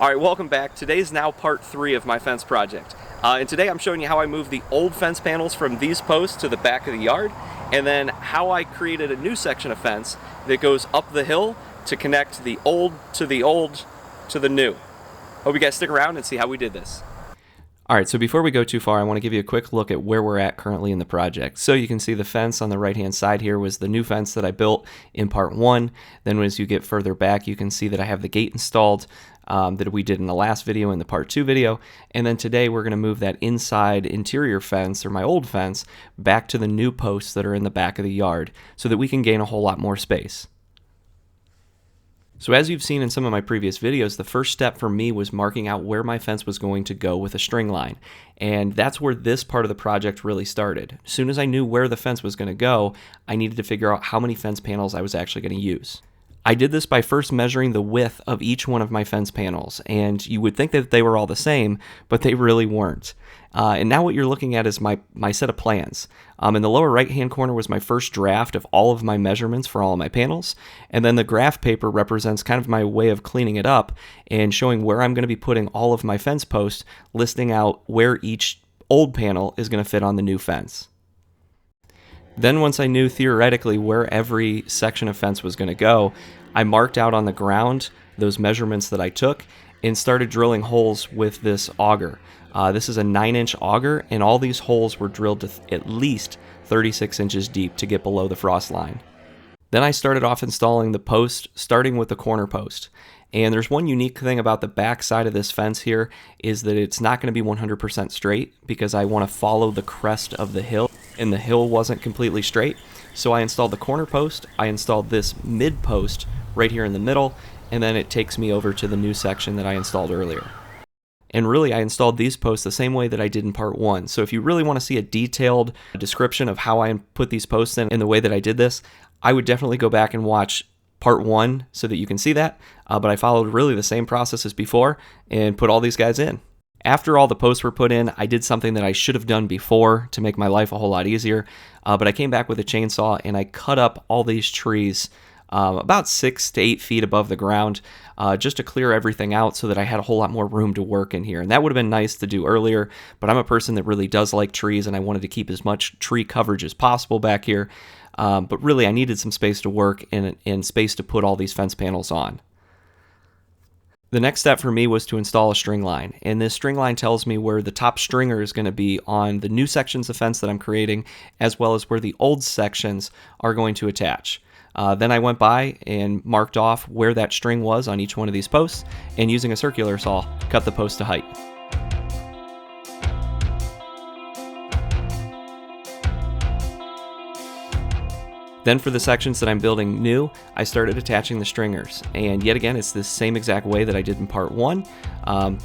Alright, welcome back. Today's now part 3 of my fence project. And today I'm showing you how I moved the old fence panels from these posts to the back of the yard, and then how I created a new section of fence that goes up the hill to connect the old to the new. Hope you guys stick around and see how we did this. Alright, so before we go too far, I want to give you a quick look at where we're at currently in the project. So you can see the fence on the right-hand side here was the new fence that I built in part 1. Then as you get further back, you can see that I have the gate installed that we did in the last video, in the part 2 video. And then today we're going to move that inside interior fence, or my old fence, back to the new posts that are in the back of the yard so that we can gain a whole lot more space. So as you've seen in some of my previous videos, the first step for me was marking out where my fence was going to go with a string line. And that's where this part of the project really started. As soon as I knew where the fence was going to go, I needed to figure out how many fence panels I was actually going to use. I did this by first measuring the width of each one of my fence panels, and you would think that they were all the same, but they really weren't. And now what you're looking at is my set of plans. In the lower right-hand corner was my first draft of all of my measurements for all of my panels, and then the graph paper represents kind of my way of cleaning it up and showing where I'm going to be putting all of my fence posts, listing out where each old panel is going to fit on the new fence. Then once I knew theoretically where every section of fence was going to go, I marked out on the ground those measurements that I took and started drilling holes with this auger. This is a 9-inch auger, and all these holes were drilled to at least 36 inches deep to get below the frost line. Then I started off installing the post, starting with the corner post. And there's one unique thing about the back side of this fence here is that it's not going to be 100% straight because I want to follow the crest of the hill, and the hill wasn't completely straight. So I installed the corner post, I installed this mid post right here in the middle, and then it takes me over to the new section that I installed earlier. And really, I installed these posts the same way that I did in part 1. So if you really want to see a detailed description of how I put these posts in the way that I did this, I would definitely go back and watch part 1 so that you can see that. But I followed really the same process as before and put all these guys in. After all the posts were put in, I did something that I should have done before to make my life a whole lot easier. But I came back with a chainsaw and I cut up all these trees about 6 to 8 feet above the ground, just to clear everything out so that I had a whole lot more room to work in here. And that would have been nice to do earlier, but I'm a person that really does like trees, and I wanted to keep as much tree coverage as possible back here. But really, I needed some space to work and space to put all these fence panels on. The next step for me was to install a string line, and this string line tells me where the top stringer is going to be on the new sections of fence that I'm creating, as well as where the old sections are going to attach. Then I went by and marked off where that string was on each one of these posts, and using a circular saw, cut the post to height. Then for the sections that I'm building new, I started attaching the stringers. And yet again, it's the same exact way that I did in part 1.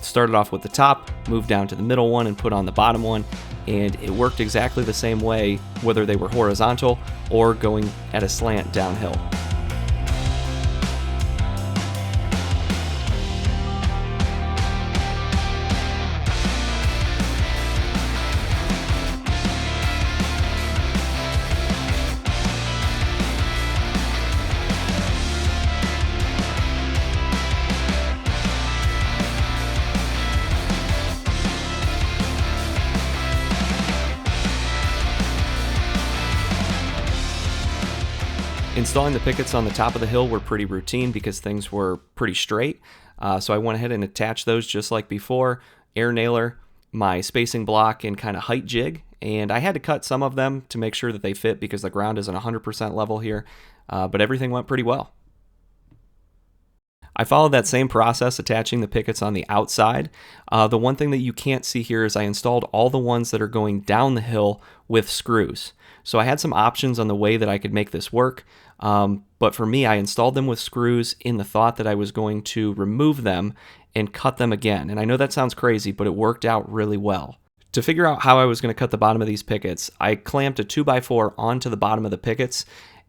Started off with the top, moved down to the middle one, and put on the bottom one. And it worked exactly the same way, whether they were horizontal or going at a slant downhill. Installing the pickets on the top of the hill were pretty routine because things were pretty straight. So I went ahead and attached those just like before, air nailer, my spacing block, and kind of height jig. And I had to cut some of them to make sure that they fit because the ground isn't 100% level here, but everything went pretty well. I followed that same process, attaching the pickets on the outside. The one thing that you can't see here is I installed all the ones that are going down the hill with screws. So I had some options on the way that I could make this work, but for me, I installed them with screws in the thought that I was going to remove them and cut them again. And I know that sounds crazy, but it worked out really well. To figure out how I was going to cut the bottom of these pickets, I clamped a 2x4 onto the bottom of the pickets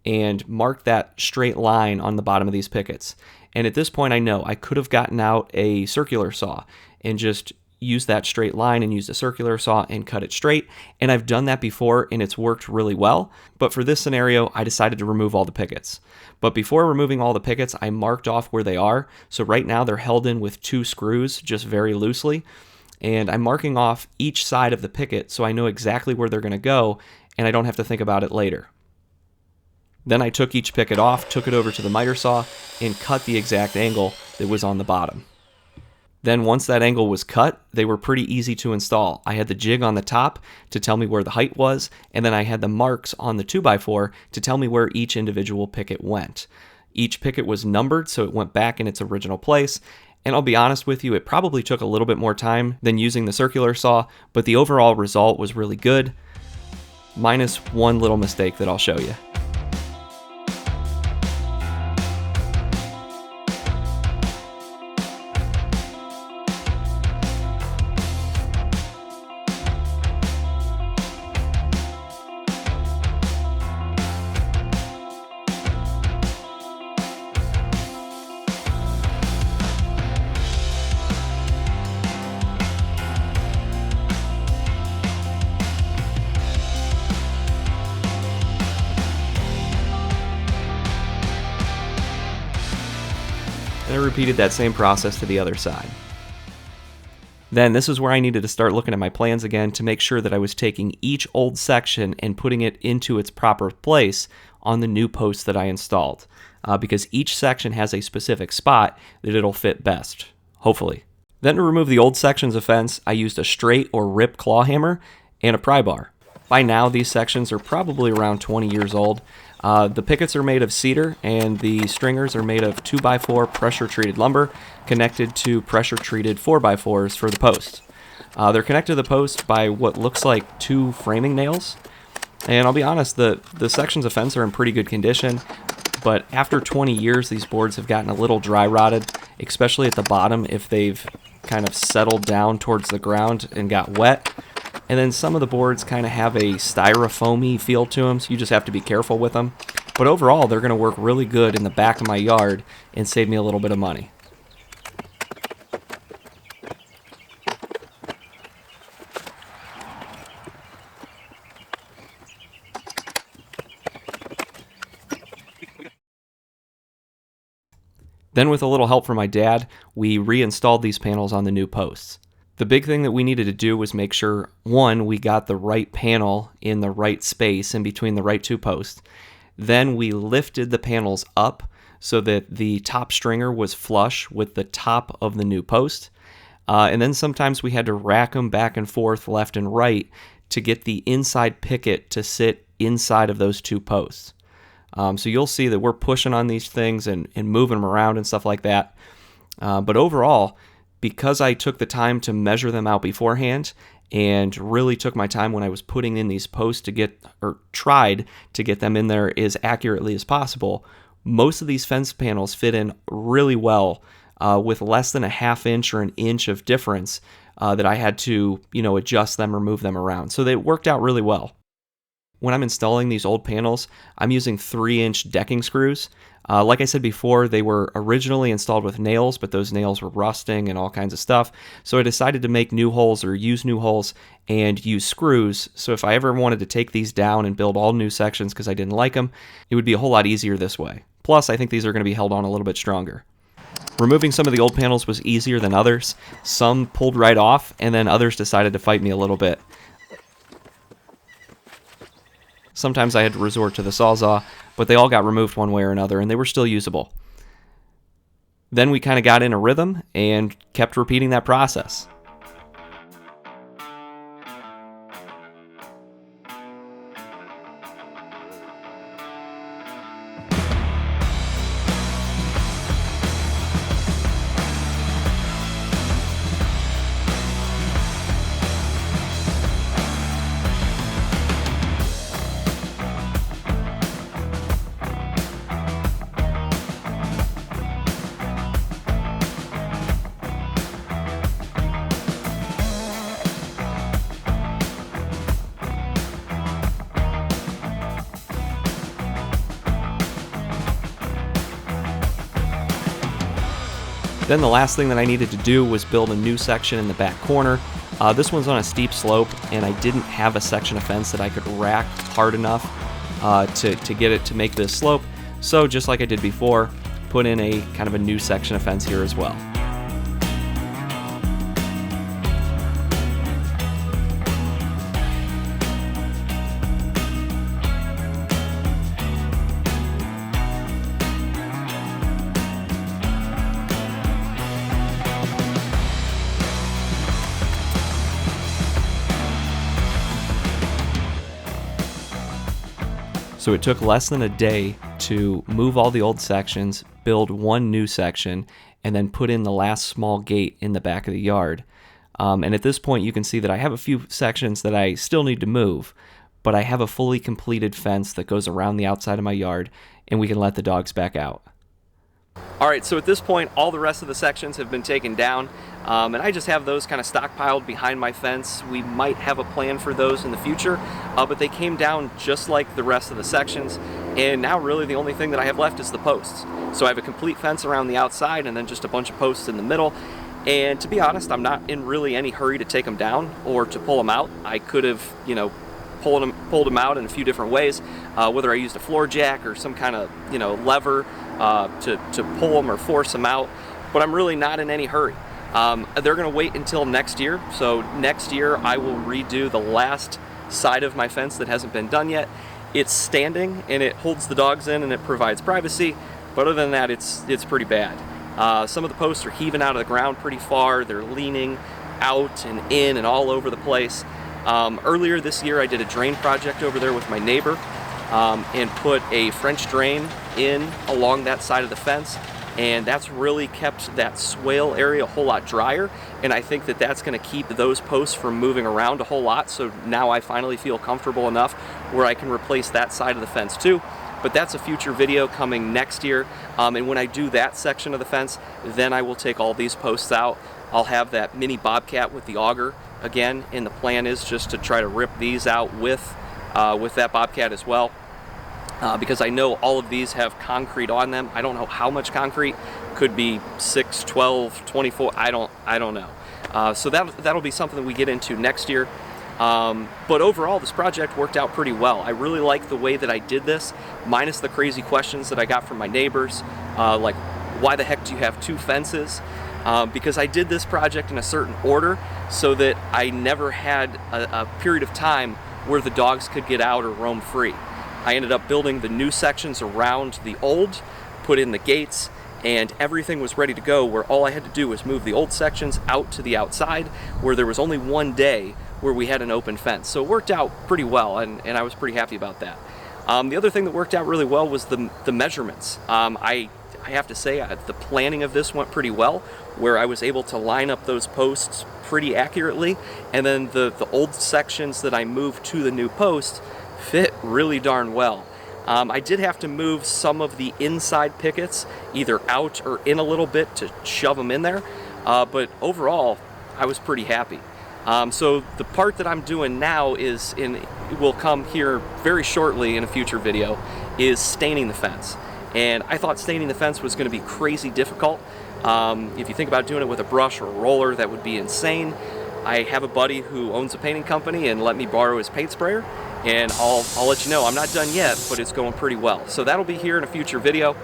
and marked that straight line on the bottom of these pickets. And at this point, I know I could have gotten out a circular saw and just use that straight line and use the circular saw and cut it straight. And I've done that before and it's worked really well. But for this scenario, I decided to remove all the pickets. But before removing all the pickets, I marked off where they are. So right now they're held in with 2 screws, just very loosely. And I'm marking off each side of the picket so I know exactly where they're going to go and I don't have to think about it later. Then I took each picket off, took it over to the miter saw, and cut the exact angle that was on the bottom. Then once that angle was cut, they were pretty easy to install. I had the jig on the top to tell me where the height was, and then I had the marks on the 2x4 to tell me where each individual picket went. Each picket was numbered, so it went back in its original place, and I'll be honest with you, it probably took a little bit more time than using the circular saw, but the overall result was really good, minus one little mistake that I'll show you. And I repeated that same process to the other side. Then this is where I needed to start looking at my plans again to make sure that I was taking each old section and putting it into its proper place on the new post that I installed, because each section has a specific spot that it'll fit best, hopefully. Then to remove the old sections of fence, I used a straight or rip claw hammer and a pry bar. By now, these sections are probably around 20 years old. The pickets are made of cedar, and the stringers are made of 2x4 pressure-treated lumber connected to pressure-treated 4x4s for the posts. They're connected to the post by what looks like 2 framing nails. And I'll be honest, the sections of fence are in pretty good condition, but after 20 years, these boards have gotten a little dry-rotted, especially at the bottom if they've kind of settled down towards the ground and got wet. And then some of the boards kind of have a styrofoamy feel to them, so you just have to be careful with them. But overall, they're going to work really good in the back of my yard and save me a little bit of money. Then with a little help from my dad, we reinstalled these panels on the new posts. The big thing that we needed to do was make sure, one, we got the right panel in the right space in between the right 2 posts. Then we lifted the panels up so that the top stringer was flush with the top of the new post. And then sometimes we had to rack them back and forth left and right to get the inside picket to sit inside of those 2 posts. So you'll see that we're pushing on these things and moving them around and stuff like that. But overall, because I took the time to measure them out beforehand and really took my time when I was putting in these posts to get, or tried to get them in there as accurately as possible, most of these fence panels fit in really well with less than a ½ inch or an inch of difference that I had to, adjust them or move them around. So they worked out really well. When I'm installing these old panels, I'm using 3-inch decking screws. Like I said before, they were originally installed with nails, but those nails were rusting and all kinds of stuff. So I decided to make new holes or use new holes and use screws. So if I ever wanted to take these down and build all new sections because I didn't like them, it would be a whole lot easier this way. Plus, I think these are going to be held on a little bit stronger. Removing some of the old panels was easier than others. Some pulled right off, and then others decided to fight me a little bit. Sometimes I had to resort to the Sawzall, but they all got removed one way or another, and they were still usable. Then we kind of got in a rhythm and kept repeating that process. Then the last thing that I needed to do was build a new section in the back corner. This one's on a steep slope, and I didn't have a section of fence that I could rack hard enough to get it to make this slope. So just like I did before, put in a kind of a new section of fence here as well. So it took less than a day to move all the old sections, build one new section, and then put in the last small gate in the back of the yard. And at this point you can see that I have a few sections that I still need to move, but I have a fully completed fence that goes around the outside of my yard, and we can let the dogs back out. Alright, so at this point all the rest of the sections have been taken down, and I just have those kind of stockpiled behind my fence. We might have a plan for those in the future, but they came down just like the rest of the sections, and now really the only thing that I have left is the posts. So I have a complete fence around the outside and then just a bunch of posts in the middle. And to be honest, I'm not in really any hurry to take them down or to pull them out. I could have, pulled them out in a few different ways, whether I used a floor jack or some kind of, lever to pull them or force them out, but I'm really not in any hurry. They're going to wait until next year, so next year I will redo the last side of my fence that hasn't been done yet. It's standing and it holds the dogs in and it provides privacy, but other than that it's pretty bad. Some of the posts are heaving out of the ground pretty far, they're leaning out and in and all over the place. Earlier this year I did a drain project over there with my neighbor, and put a French drain in along that side of the fence, and that's really kept that swale area a whole lot drier, and I think that that's going to keep those posts from moving around a whole lot. So now I finally feel comfortable enough where I can replace that side of the fence too. But that's a future video coming next year, and when I do that section of the fence, then I will take all these posts out. I'll have that mini bobcat with the auger again, and the plan is just to try to rip these out with that bobcat as well, because I know all of these have concrete on them. I don't know how much concrete, could be 6, 12, 24, I don't know. So that'll be something that we get into next year. But overall this project worked out pretty well. I really like the way that I did this, minus the crazy questions that I got from my neighbors, like why the heck do you have two fences? Because I did this project in a certain order so that I never had a period of time where the dogs could get out or roam free. I ended up building the new sections around the old, put in the gates, and everything was ready to go, where all I had to do was move the old sections out to the outside, where there was only one day where we had an open fence. So it worked out pretty well, and I was pretty happy about that. The other thing that worked out really well was the measurements. I have to say the planning of this went pretty well, where I was able to line up those posts pretty accurately, and then the old sections that I moved to the new posts fit really darn well. I did have to move some of the inside pickets either out or in a little bit to shove them in there, but overall I was pretty happy. So the part that I'm doing now will come here very shortly in a future video, is staining the fence. And I thought staining the fence was going to be crazy difficult. If you think about doing it with a brush or a roller, that would be insane. I have a buddy who owns a painting company and let me borrow his paint sprayer, and I'll let you know. I'm not done yet, but it's going pretty well. So that'll be here in a future video.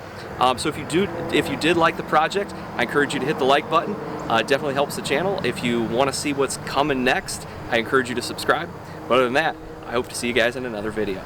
So if you did like the project, I encourage you to hit the like button. It definitely helps the channel. If you want to see what's coming next, I encourage you to subscribe. But other than that, I hope to see you guys in another video.